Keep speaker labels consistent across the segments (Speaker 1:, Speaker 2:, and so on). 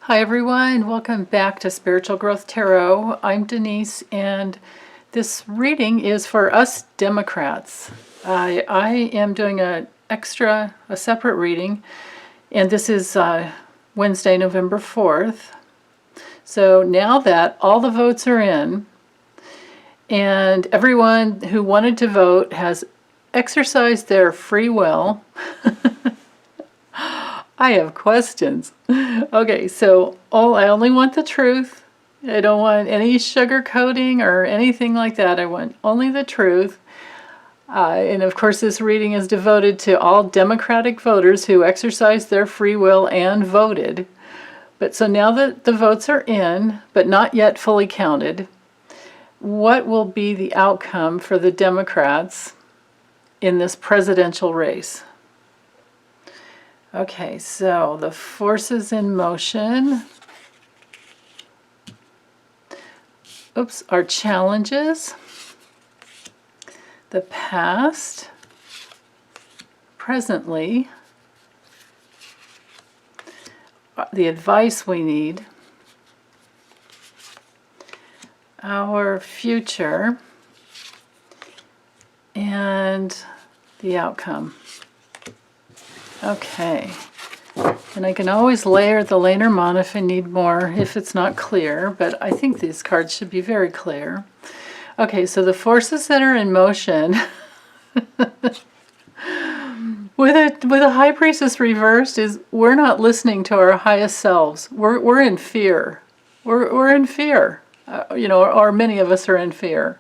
Speaker 1: Hi everyone, welcome back to Spiritual Growth Tarot. I'm Denise and this reading is for us Democrats. I am doing a separate reading, and this is Wednesday, November 4th. So now that all the votes are in and everyone who wanted to vote has exercised their free will, I have questions. Okay, so I only want the truth. I don't want any sugarcoating or anything like that. I want only the truth. And of course, this reading is devoted to all Democratic voters who exercised their free will and voted. But so now that the votes are in, but not yet fully counted, what will be the outcome for the Democrats in this presidential race? Okay, so the forces in motion, are challenges, the past, presently, the advice we need, our future, and the outcome. Okay, and I can always layer the Lenormand if I need more, if it's not clear, but I think these cards should be very clear. Okay, so the forces that are in motion, with a High Priestess reversed, is we're not listening to our highest selves. We're in fear. We're in fear, or many of us are in fear.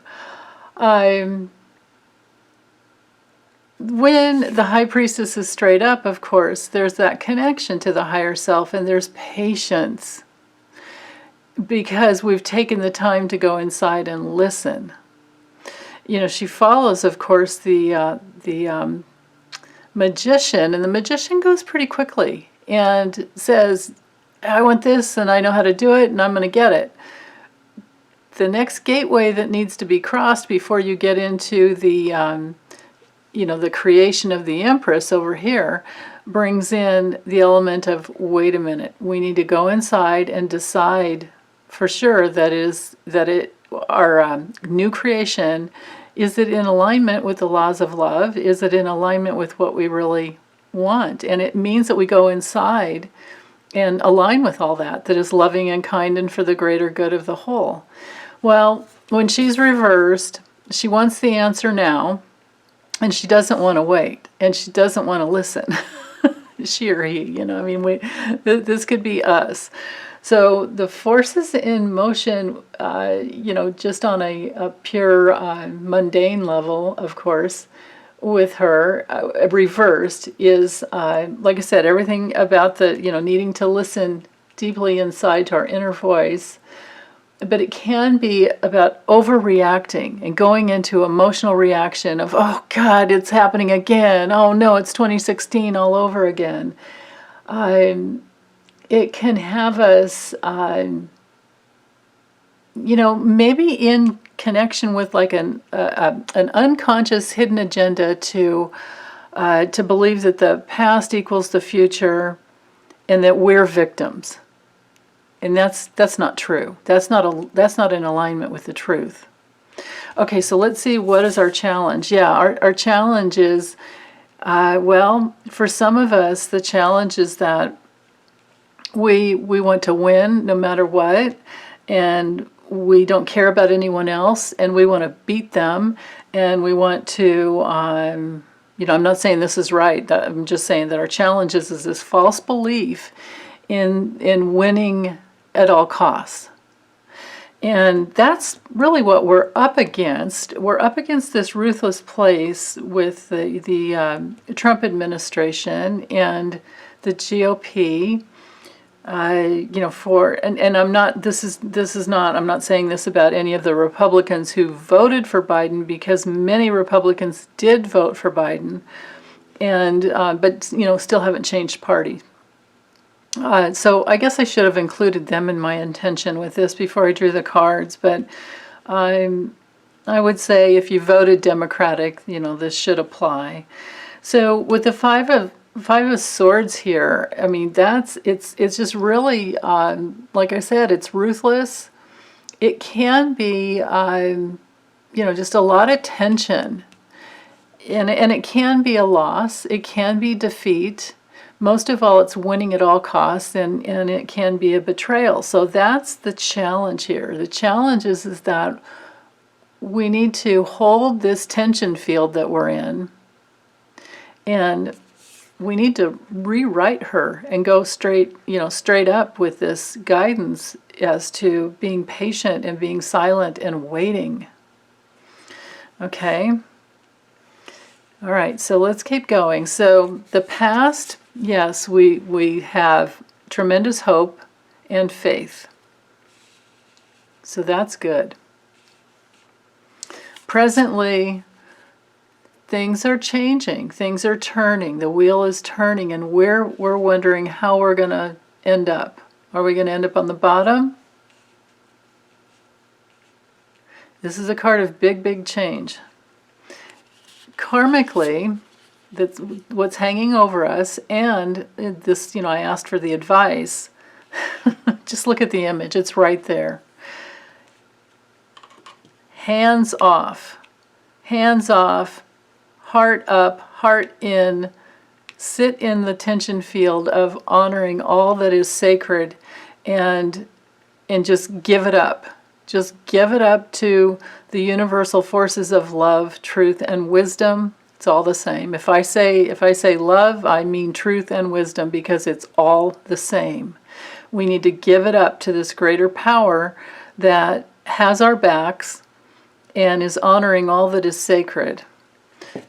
Speaker 1: When the High Priestess is straight up, of course, there's that connection to the higher self, and there's patience because we've taken the time to go inside and listen. She follows, of course, the magician, and the magician goes pretty quickly and says, I want this, and I know how to do it, and I'm going to get it. The next gateway that needs to be crossed before you get into the the creation of the Empress over here brings in the element of, wait a minute, we need to go inside and decide for sure our new creation, is it in alignment with the laws of love? Is it in alignment with what we really want? And it means that we go inside and align with all that is loving and kind and for the greater good of the whole. Well, when she's reversed, she wants the answer now. And she doesn't want to wait, and she doesn't want to listen. She or he, this could be us. So the forces in motion, just on a pure mundane level, of course, with her reversed is, like I said, everything about the, needing to listen deeply inside to our inner voice. But it can be about overreacting and going into emotional reaction of, oh God, it's happening again. Oh no, it's 2016 all over again. It can have us, maybe in connection with like an unconscious hidden agenda to believe that the past equals the future and that we're victims. And that's not true. That's not in alignment with the truth. Okay, so let's see, what is our challenge? Yeah, our challenge is, for some of us, the challenge is that we want to win no matter what, and we don't care about anyone else, and we want to beat them, and we want to, I'm not saying this is right. I'm just saying that our challenge is this false belief in winning at all costs. And that's really what we're up against. We're up against this ruthless place with the Trump administration and the GOP. And I'm not. This is not. I'm not saying this about any of the Republicans who voted for Biden, because many Republicans did vote for Biden, and but still haven't changed party. So I guess I should have included them in my intention with this before I drew the cards, but I would say if you voted Democratic, this should apply. So with the Five Five of Swords here, I mean, it's just really, like I said, it's ruthless. It can be, just a lot of tension. And it can be a loss. It can be defeat. Most of all, it's winning at all costs, and it can be a betrayal. So that's the challenge here. The challenge is that we need to hold this tension field that we're in, and we need to rewrite her and go straight up with this guidance as to being patient and being silent and waiting. Okay. All right, so let's keep going. So the past, yes, we have tremendous hope and faith. So that's good. Presently, things are changing. Things are turning. The wheel is turning, and we're wondering how we're going to end up. Are we going to end up on the bottom? This is a card of big, big change. Karmically, that's what's hanging over us, and this, I asked for the advice. Just look at the image, it's right there. Hands off, heart up, heart in, sit in the tension field of honoring all that is sacred, and just give it up. Just give it up to the universal forces of love, truth, and wisdom. It's all the same. If I say love, I mean truth and wisdom, because it's all the same. We need to give it up to this greater power that has our backs and is honoring all that is sacred.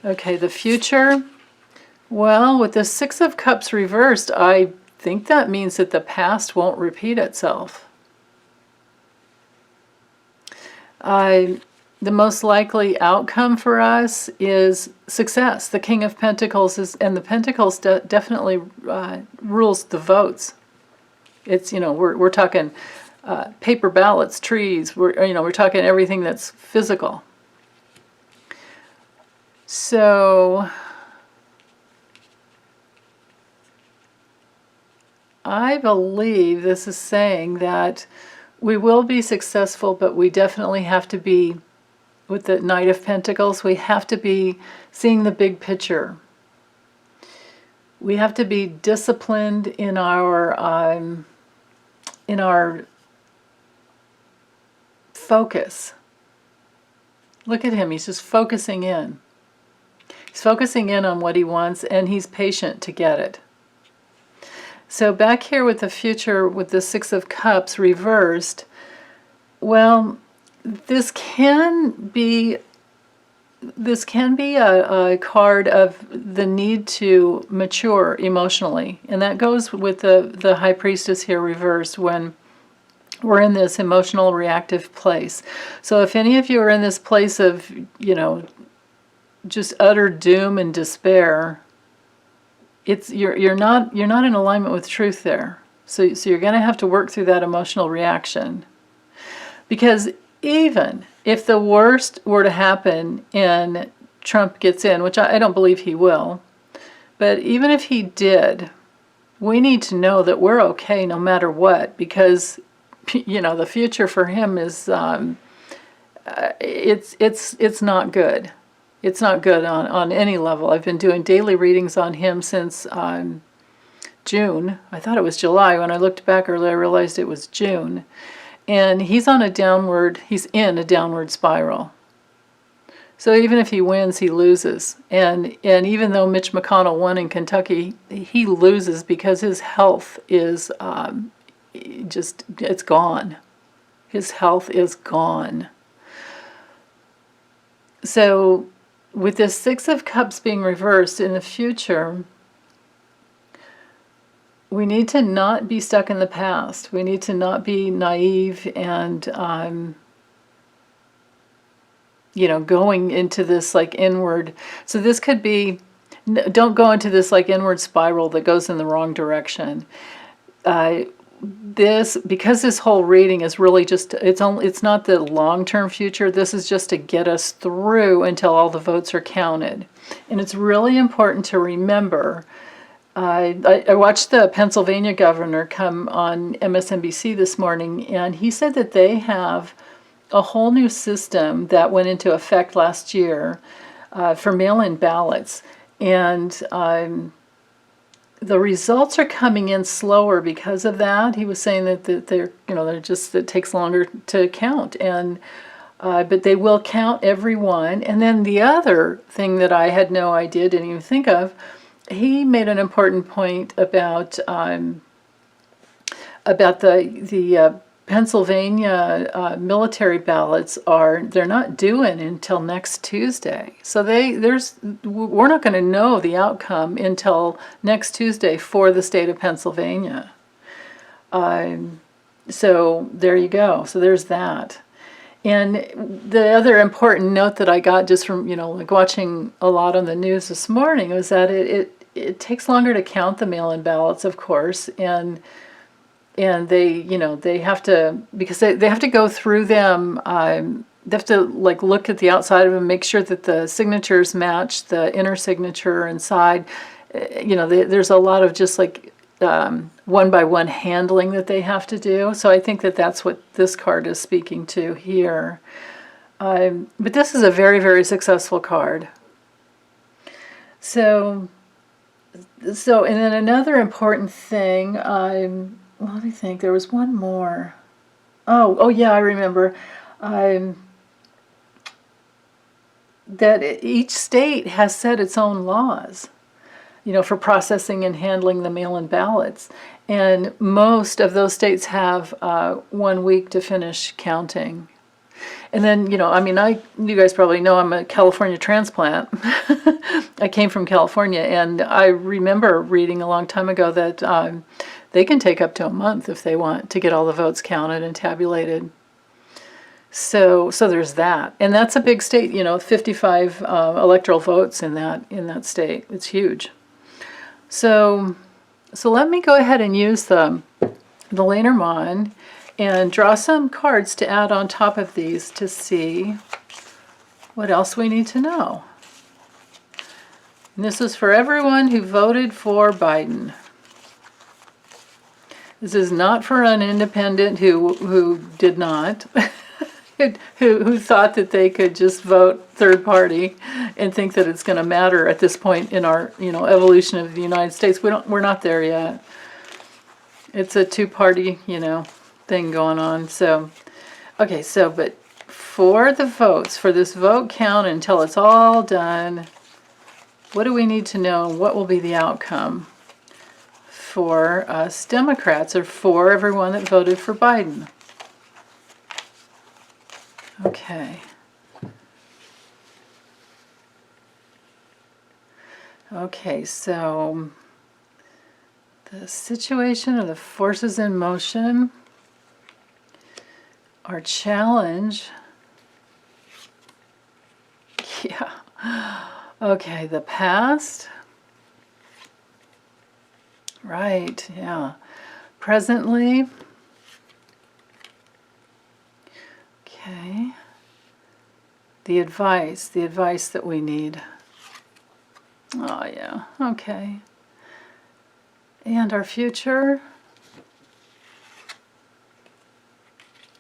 Speaker 1: Okay, the future. Well, with the Six of Cups reversed, I think that means that the past won't repeat itself. The most likely outcome for us is success. The King of Pentacles and the Pentacles definitely rules the votes. It's, we're talking paper ballots, trees. We're talking everything that's physical. So I believe this is saying that we will be successful, but we definitely have to be, with the Knight of Pentacles, we have to be seeing the big picture. We have to be disciplined in our focus. Look at him, he's just focusing in. He's focusing in on what he wants, and he's patient to get it. So back here with the future, with the Six of Cups reversed, well, this can be a card of the need to mature emotionally. And that goes with the High Priestess here reversed when we're in this emotional reactive place. So if any of you are in this place of, just utter doom and despair, you're not in alignment with truth there. So you're going to have to work through that emotional reaction. Because even if the worst were to happen and Trump gets in, which I don't believe he will, but even if he did, we need to know that we're okay no matter what, because the future for him is it's not good. It's not good on any level. I've been doing daily readings on him since June. I thought it was July. When I looked back earlier, I realized it was June. And he's in a downward spiral. So even if he wins, he loses. And even though Mitch McConnell won in Kentucky, he loses because his health is it's gone. His health is gone. So with this Six of Cups being reversed in the future, we need to not be stuck in the past. We need to not be naive and, going into this inward. So this could be, don't go into this inward spiral that goes in the wrong direction. Because this whole reading is really just, it's not the long-term future. This is just to get us through until all the votes are counted. And it's really important to remember I watched the Pennsylvania governor come on MSNBC this morning, and he said that they have a whole new system that went into effect last year for mail-in ballots. And the results are coming in slower because of that. He was saying that they're just, it takes longer to count, and but they will count every one. And then the other thing that I had no idea, didn't even think of, he made an important point about the Pennsylvania military ballots they're not due in until next Tuesday. So we're not going to know the outcome until next Tuesday for the state of Pennsylvania. So there you go. So there's that. And the other important note that I got just from, like watching a lot on the news this morning was that it takes longer to count the mail-in ballots, of course, and they have to, because they have to go through them. They have to look at the outside of them, make sure that the signatures match the inner signature inside. There's a lot of just one-by-one handling that they have to do. So I think that that's what this card is speaking to here. But this is a very, very successful card. So and then another important thing, let me think, there was one more. Oh yeah, I remember. That each state has set its own laws, for processing and handling the mail-in ballots. And most of those states have 1 week to finish counting. And then, you guys probably know I'm a California transplant. I came from California, and I remember reading a long time ago that they can take up to a month if they want to get all the votes counted and tabulated. So there's that. And that's a big state, 55 electoral votes in that state. It's huge. So let me go ahead and use the Lenormand and draw some cards to add on top of these to see what else we need to know. And this is for everyone who voted for Biden. This is not for an independent who did not, who thought that they could just vote third party and think that it's going to matter at this point in our evolution of the United States. We're not there yet. It's a two-party thing going on. So okay, but for the votes, for this vote count until it's all done, what do we need to know? What will be the outcome for us Democrats, or for everyone that voted for Biden? Okay. Okay, so the situation of the forces in motion, our challenge, yeah. Okay, the past, right, yeah. Presently, okay. The advice that we need. Oh, yeah, okay. And our future.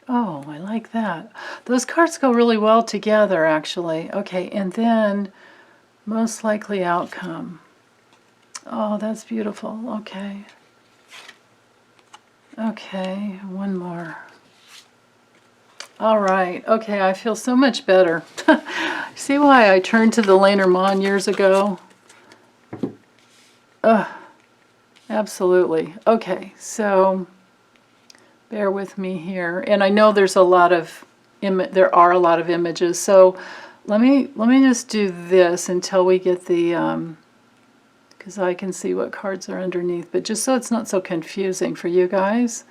Speaker 1: Oh, I like that. Those cards go really well together, actually. Okay, and then most likely outcome. Oh, that's beautiful. Okay. Okay, one more. All right. Okay, I feel so much better. See why I turned to the Lenormand years ago? Absolutely. Okay, so bear with me here. And I know there's a lot of there are a lot of images. So let me just do this until we get the because I can see what cards are underneath. But just so it's not so confusing for you guys,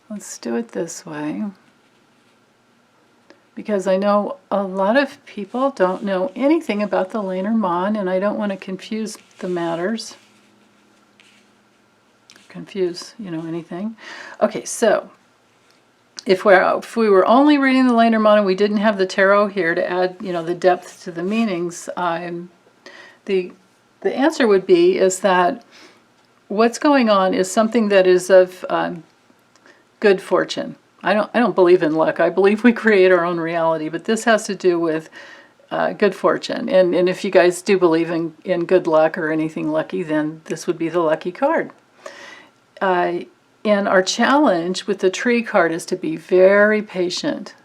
Speaker 1: let's do it this way. Because I know a lot of people don't know anything about the Lenormand, and I don't want to confuse the matters. Confuse, anything. Okay, so if we were only reading the Lenormand and we didn't have the tarot here to add, the depth to the meanings, the answer would be is that what's going on is something that is of good fortune. I don't believe in luck. I believe we create our own reality, but this has to do with good fortune. And if you guys do believe in good luck or anything lucky, then this would be the lucky card. And our challenge with the tree card is to be very patient.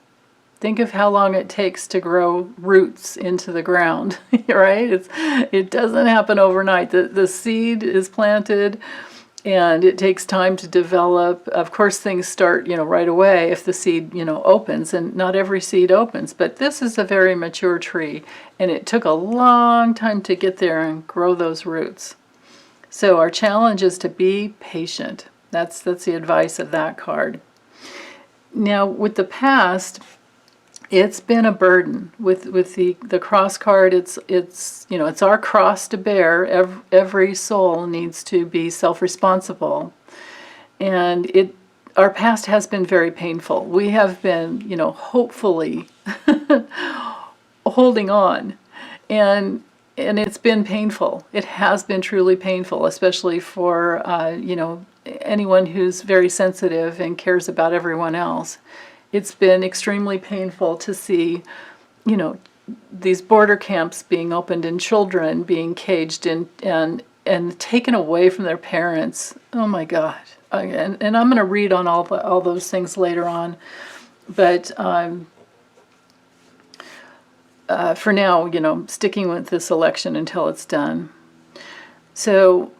Speaker 1: Think of how long it takes to grow roots into the ground, right? It doesn't happen overnight. The seed is planted, and it takes time to develop. Of course, things start, right away if the seed, opens, and not every seed opens. But this is a very mature tree, and it took a long time to get there and grow those roots. So our challenge is to be patient. That's the advice of that card. Now, with the past, it's been a burden. With the cross card, it's our cross to bear. Every soul needs to be self-responsible, and our past has been very painful. We have been, hopefully holding on, and it's been painful. It has been truly painful, especially for anyone who's very sensitive and cares about everyone else. It's been extremely painful to see, these border camps being opened and children being caged and taken away from their parents. Oh my God! And I'm going to read on all those things later on, but for now, sticking with this election until it's done. So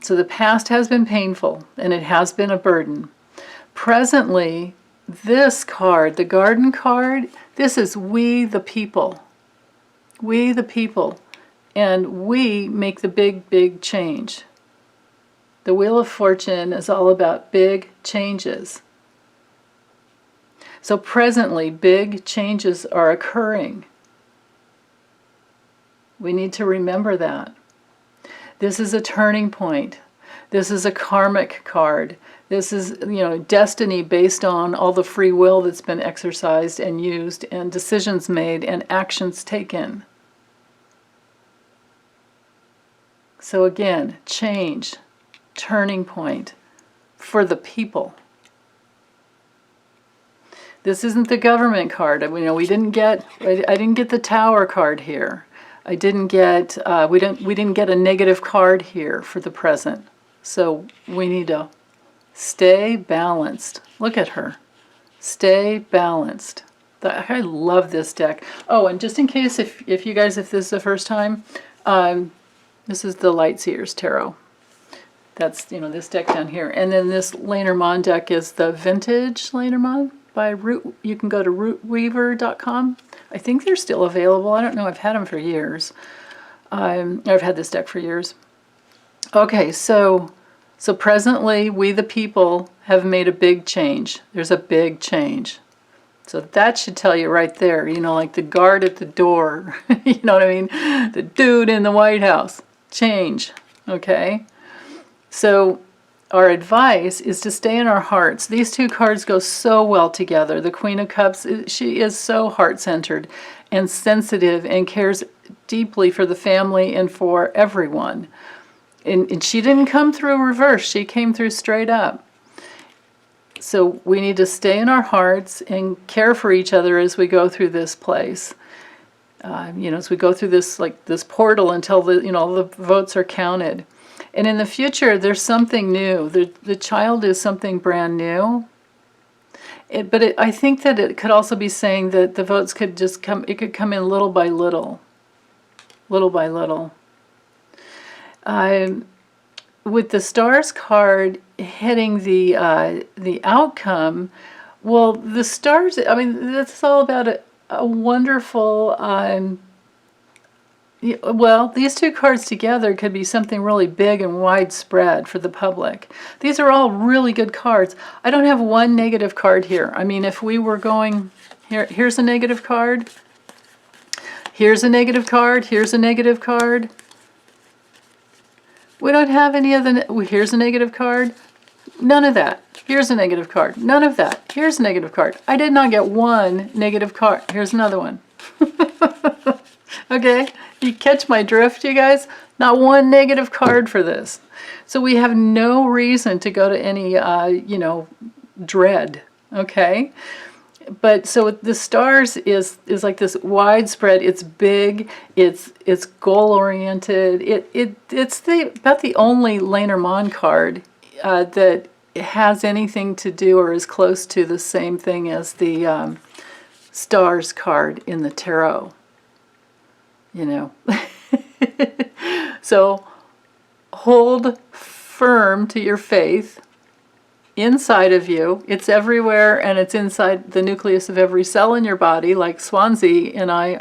Speaker 1: the past has been painful, and it has been a burden. Presently, this card, the garden card, this is we the people. We the people. And we make the big, big change. The Wheel of Fortune is all about big changes. So presently, big changes are occurring. We need to remember that. This is a turning point. This is a karmic card. This is, destiny based on all the free will that's been exercised and used and decisions made and actions taken. So again, change, turning point for the people. This isn't the government card. We didn't get. I didn't get the Tower card here. I didn't get. We didn't get a negative card here for the present. So we need to stay balanced. Look at her. Stay balanced. I love this deck. Oh, and just in case, if you guys, if this is the first time, this is the Light Seers Tarot. That's, this deck down here. And then this Lenormand deck is the Vintage Lenormand by Root. You can go to rootweaver.com. I think they're still available. I don't know. I've had them for years. I've had this deck for years. Okay, so presently, we the people have made a big change. There's a big change. So that should tell you right there, like the guard at the door, you know what I mean? The dude in the White House. Change, okay? So our advice is to stay in our hearts. These two cards go so well together. The Queen of Cups, she is so heart-centered and sensitive and cares deeply for the family and for everyone. And she didn't come through reverse. She came through straight up. So we need to stay in our hearts and care for each other as we go through this place. As we go through this portal until the votes are counted. And in the future, there's something new. The child is something brand new. I think that it could also be saying that the votes could just come. It could come in little by little, little by little. With the Stars card hitting the outcome, well, the stars. That's all about a wonderful. Well, these two cards together could be something really big and widespread for the public. These are all really good cards. I don't have one negative card here. If we were going here's a negative card. Here's a negative card. Here's a negative card. We don't have any of the... Here's a negative card. None of that. Here's a negative card. None of that. Here's a negative card. I did not get one negative card. Here's another one. Okay? You catch my drift, you guys? Not one negative card for this. So we have no reason to go to any, dread, okay? But so the stars is like this widespread. It's big. It's goal oriented. It's about the only Lenormand card that has anything to do or is close to the same thing as the stars card in the tarot. So hold firm to your faith. Inside of you, it's everywhere, and it's inside the nucleus of every cell in your body, like Swansea. And I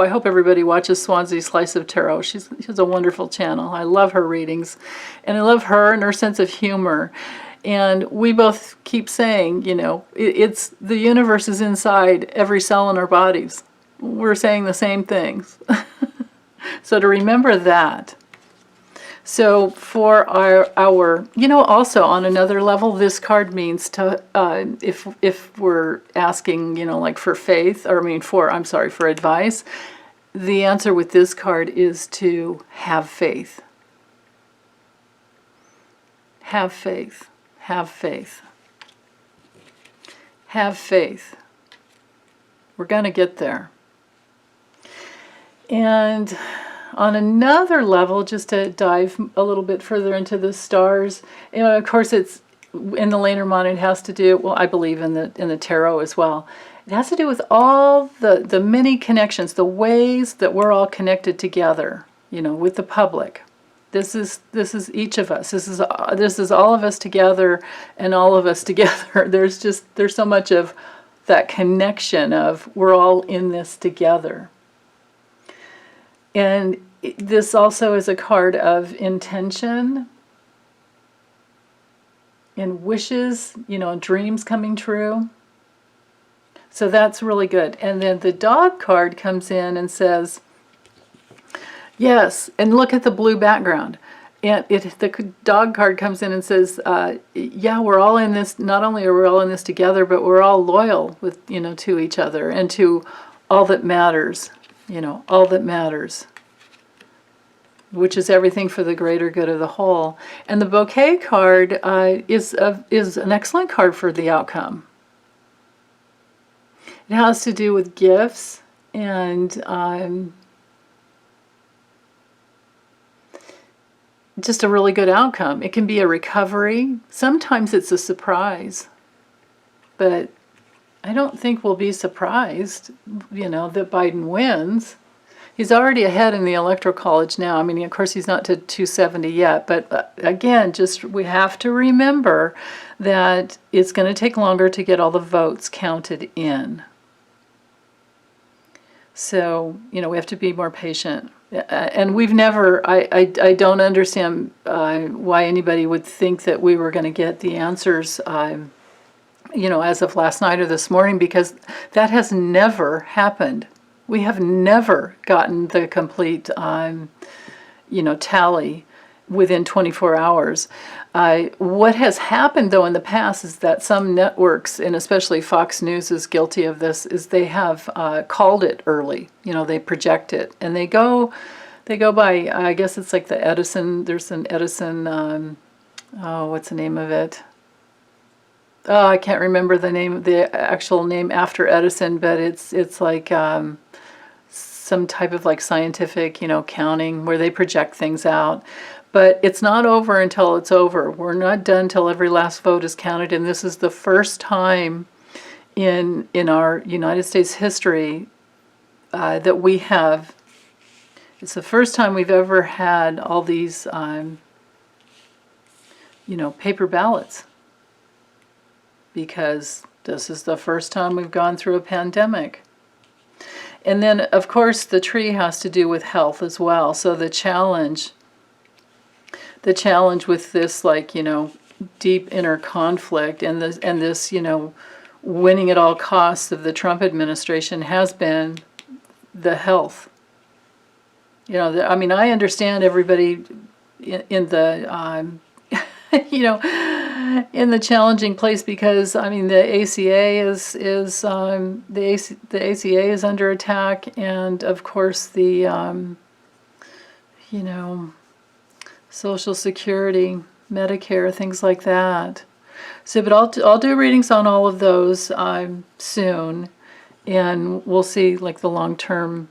Speaker 1: hope everybody watches Swansea's Slice of Tarot. She has a wonderful channel. I love her readings, and I love her and her sense of humor. And we both keep saying, it's the universe is inside every cell in our bodies. We're saying the same things. So to remember that. So for our also on another level, this card means to, if we're asking, like for faith, for advice, the answer with this card is to have faith. Have faith. Have faith. Have faith. We're going to get there. And on another level, just to dive a little bit further into the stars, of course it's in the Lenormand, it has to do, well, I believe in the tarot as well. It has to do with all the many connections, the ways that we're all connected together, with the public. This is each of us. This is all of us together, and all of us together. There's so much of that connection of we're all in this together. And this also is a card of intention and wishes, dreams coming true. So that's really good. And then the dog card comes in and says, yes, and look at the blue background. And the dog card comes in and says, yeah, we're all in this, not only are we all in this together, but we're all loyal with, to each other and to all that matters. All that matters, which is everything for the greater good of the whole. And the bouquet card is an excellent card for the outcome. It has to do with gifts and just a really good outcome. It can be a recovery. Sometimes it's a surprise, but I don't think we'll be surprised, that Biden wins. He's already ahead in the Electoral College now. I mean, of course, he's not to 270 yet, but again, we have to remember that it's going to take longer to get all the votes counted in. So, we have to be more patient. And we've never, I don't understand why anybody would think that we were going to get the answers as of last night or this morning, because that has never happened. We have never gotten the complete, tally within 24 hours. What has happened, though, in the past is that some networks, and especially Fox News is guilty of this, is they have called it early. They project it, and they go by, I guess it's like the Edison, there's an Edison, what's the name of it? Oh, I can't remember the actual name after Edison, but it's like some type of like scientific, counting where they project things out. But it's not over until it's over. We're not done till every last vote is counted, and this is the first time in our United States history that we have. It's the first time we've ever had all these, paper ballots, because this is the first time we've gone through a pandemic. And then, of course, the tree has to do with health as well. So the challenge with this, deep inner conflict and this, winning at all costs of the Trump administration has been the health. I understand everybody in the, in the challenging place, because the ACA the ACA is under attack, and of course the you know, Social Security, Medicare, things like that. So, but I'll do readings on all of those soon, and we'll see like the long-term,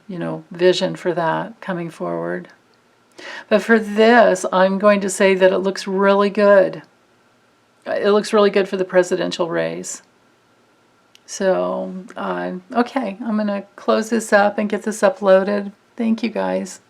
Speaker 1: vision for that coming forward. But for this, I'm going to say that it looks really good. It looks really good for the presidential race. So, okay, I'm going to close this up and get this uploaded. Thank you, guys.